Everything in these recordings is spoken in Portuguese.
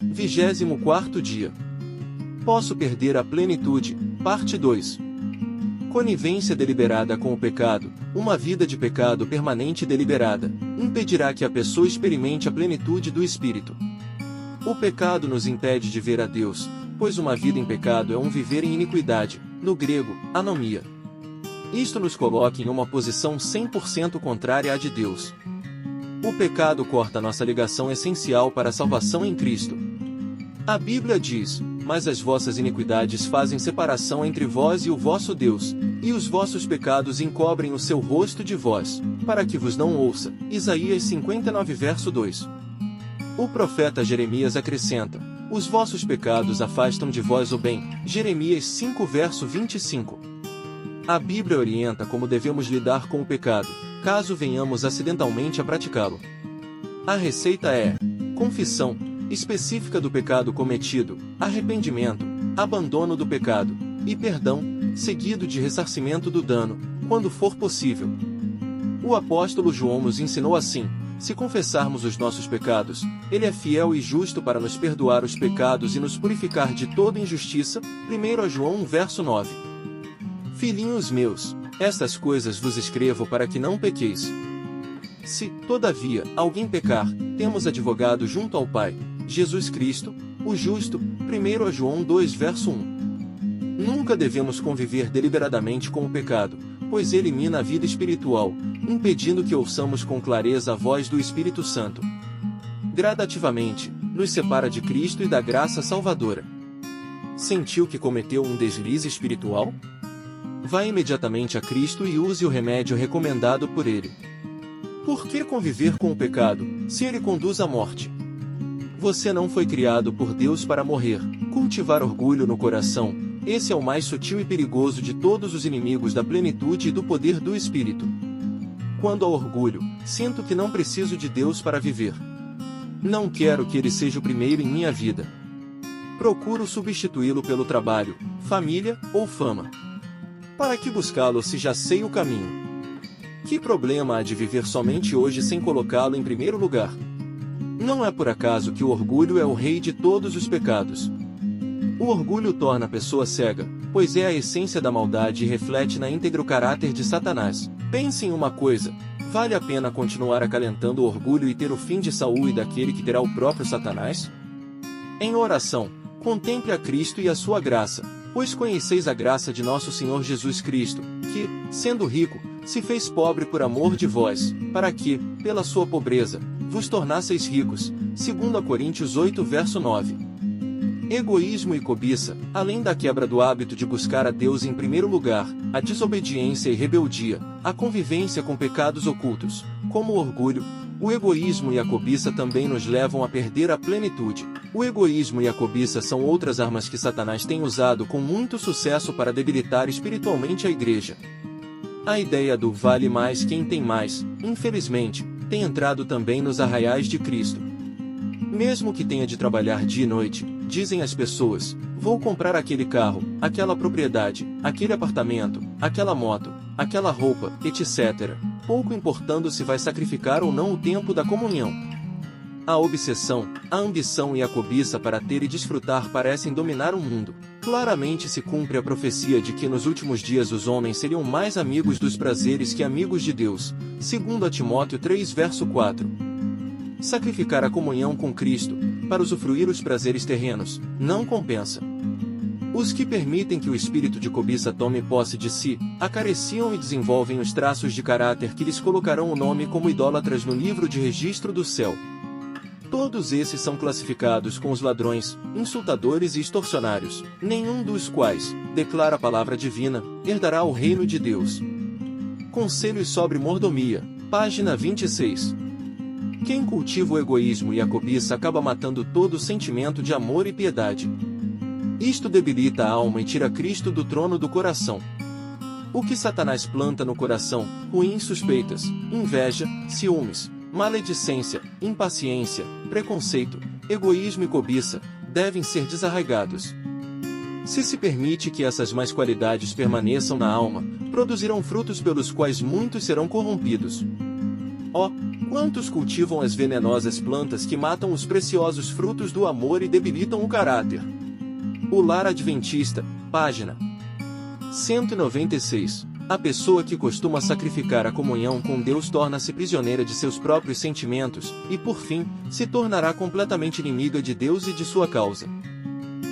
24º dia. Posso perder a plenitude, parte 2. Conivência deliberada com o pecado. Uma vida de pecado permanente e deliberada impedirá que a pessoa experimente a plenitude do Espírito. O pecado nos impede de ver a Deus, pois uma vida em pecado é um viver em iniquidade, no grego, anomia. Isto nos coloca em uma posição 100% contrária à de Deus. O pecado corta nossa ligação essencial para a salvação em Cristo. A Bíblia diz: mas as vossas iniquidades fazem separação entre vós e o vosso Deus, e os vossos pecados encobrem o seu rosto de vós, para que vos não ouça. Isaías 59 verso 2. O profeta Jeremias acrescenta: os vossos pecados afastam de vós o bem. Jeremias 5 verso 25. A Bíblia orienta como devemos lidar com o pecado, caso venhamos acidentalmente a praticá-lo. A receita é: confissão específica do pecado cometido, arrependimento, abandono do pecado, e perdão, seguido de ressarcimento do dano, quando for possível. O apóstolo João nos ensinou assim: se confessarmos os nossos pecados, ele é fiel e justo para nos perdoar os pecados e nos purificar de toda injustiça. 1 João 1 verso 9. Filhinhos meus, estas coisas vos escrevo para que não pequeis. Se, todavia, alguém pecar, temos advogado junto ao Pai, Jesus Cristo, o justo. 1 João 2 verso 1. Nunca devemos conviver deliberadamente com o pecado, pois ele mina a vida espiritual, impedindo que ouçamos com clareza a voz do Espírito Santo. Gradativamente, nos separa de Cristo e da graça salvadora. Sentiu que cometeu um deslize espiritual? Vá imediatamente a Cristo e use o remédio recomendado por ele. Por que conviver com o pecado, se ele conduz à morte? Você não foi criado por Deus para morrer. Cultivar orgulho no coração, esse é o mais sutil e perigoso de todos os inimigos da plenitude e do poder do Espírito. Quando há orgulho, sinto que não preciso de Deus para viver. Não quero que Ele seja o primeiro em minha vida. Procuro substituí-lo pelo trabalho, família ou fama. Para que buscá-lo se já sei o caminho? Que problema há de viver somente hoje sem colocá-lo em primeiro lugar? Não é por acaso que o orgulho é o rei de todos os pecados. O orgulho torna a pessoa cega, pois é a essência da maldade e reflete na íntegra o caráter de Satanás. Pense em uma coisa: vale a pena continuar acalentando o orgulho e ter o fim de Saul e daquele que terá o próprio Satanás? Em oração, contemple a Cristo e a sua graça, pois conheceis a graça de nosso Senhor Jesus Cristo, que, sendo rico, se fez pobre por amor de vós, para que, pela sua pobreza, vos tornasseis ricos. 2 Coríntios 8 verso 9. Egoísmo e cobiça, além da quebra do hábito de buscar a Deus em primeiro lugar, a desobediência e rebeldia, a convivência com pecados ocultos, como o orgulho, o egoísmo e a cobiça também nos levam a perder a plenitude. O egoísmo e a cobiça são outras armas que Satanás tem usado com muito sucesso para debilitar espiritualmente a igreja. A ideia do vale mais quem tem mais, infelizmente, tem entrado também nos arraiais de Cristo. Mesmo que tenha de trabalhar dia e noite, dizem as pessoas, vou comprar aquele carro, aquela propriedade, aquele apartamento, aquela moto, aquela roupa, etc., pouco importando se vai sacrificar ou não o tempo da comunhão. A obsessão, a ambição e a cobiça para ter e desfrutar parecem dominar o mundo. Claramente se cumpre a profecia de que nos últimos dias os homens seriam mais amigos dos prazeres que amigos de Deus, segundo a Timóteo 3 verso 4. Sacrificar a comunhão com Cristo, para usufruir os prazeres terrenos, não compensa. Os que permitem que o espírito de cobiça tome posse de si, acariciam e desenvolvem os traços de caráter que lhes colocarão o nome como idólatras no livro de registro do céu. Todos esses são classificados com os ladrões, insultadores e extorsionários, nenhum dos quais, declara a palavra divina, herdará o reino de Deus. Conselhos sobre mordomia, página 26. Quem cultiva o egoísmo e a cobiça acaba matando todo o sentimento de amor e piedade. Isto debilita a alma e tira Cristo do trono do coração. O que Satanás planta no coração, ruins suspeitas, inveja, ciúmes, maledicência, impaciência, preconceito, egoísmo e cobiça, devem ser desarraigados. Se permite que essas más qualidades permaneçam na alma, produzirão frutos pelos quais muitos serão corrompidos. Quantos cultivam as venenosas plantas que matam os preciosos frutos do amor e debilitam o caráter? O Lar Adventista, página 196. A pessoa que costuma sacrificar a comunhão com Deus torna-se prisioneira de seus próprios sentimentos, e por fim, se tornará completamente inimiga de Deus e de sua causa.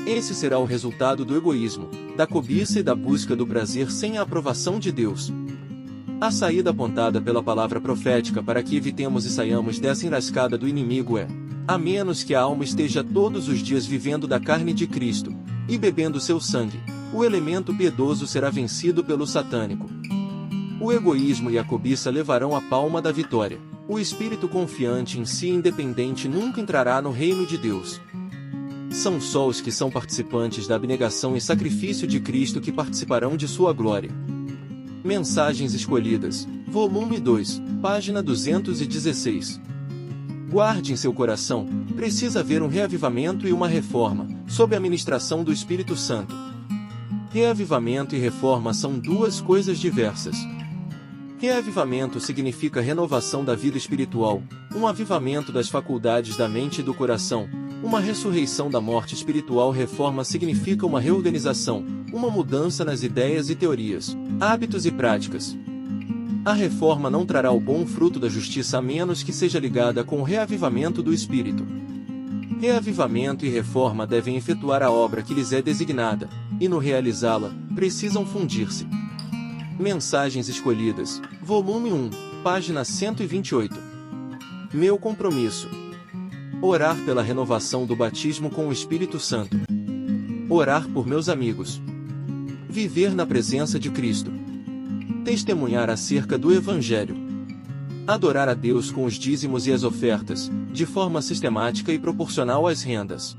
Esse será o resultado do egoísmo, da cobiça e da busca do prazer sem a aprovação de Deus. A saída apontada pela palavra profética para que evitemos e saiamos dessa enrascada do inimigo é: a menos que a alma esteja todos os dias vivendo da carne de Cristo, e bebendo seu sangue, o elemento piedoso será vencido pelo satânico. O egoísmo e a cobiça levarão a palma da vitória. O espírito confiante em si e independente nunca entrará no reino de Deus. São só os que são participantes da abnegação e sacrifício de Cristo que participarão de sua glória. Mensagens Escolhidas, volume 2, página 216. Guarde em seu coração, precisa haver um reavivamento e uma reforma, sob a ministração do Espírito Santo. Reavivamento e reforma são duas coisas diversas. Reavivamento significa renovação da vida espiritual, um avivamento das faculdades da mente e do coração, uma ressurreição da morte espiritual. Reforma significa uma reorganização, uma mudança nas ideias e teorias, hábitos e práticas. A reforma não trará o bom fruto da justiça a menos que seja ligada com o reavivamento do Espírito. Reavivamento e reforma devem efetuar a obra que lhes é designada, e no realizá-la, precisam fundir-se. Mensagens Escolhidas, volume 1, página 128. Meu compromisso: orar pela renovação do batismo com o Espírito Santo. Orar por meus amigos. Viver na presença de Cristo. Testemunhar acerca do Evangelho. Adorar a Deus com os dízimos e as ofertas, de forma sistemática e proporcional às rendas.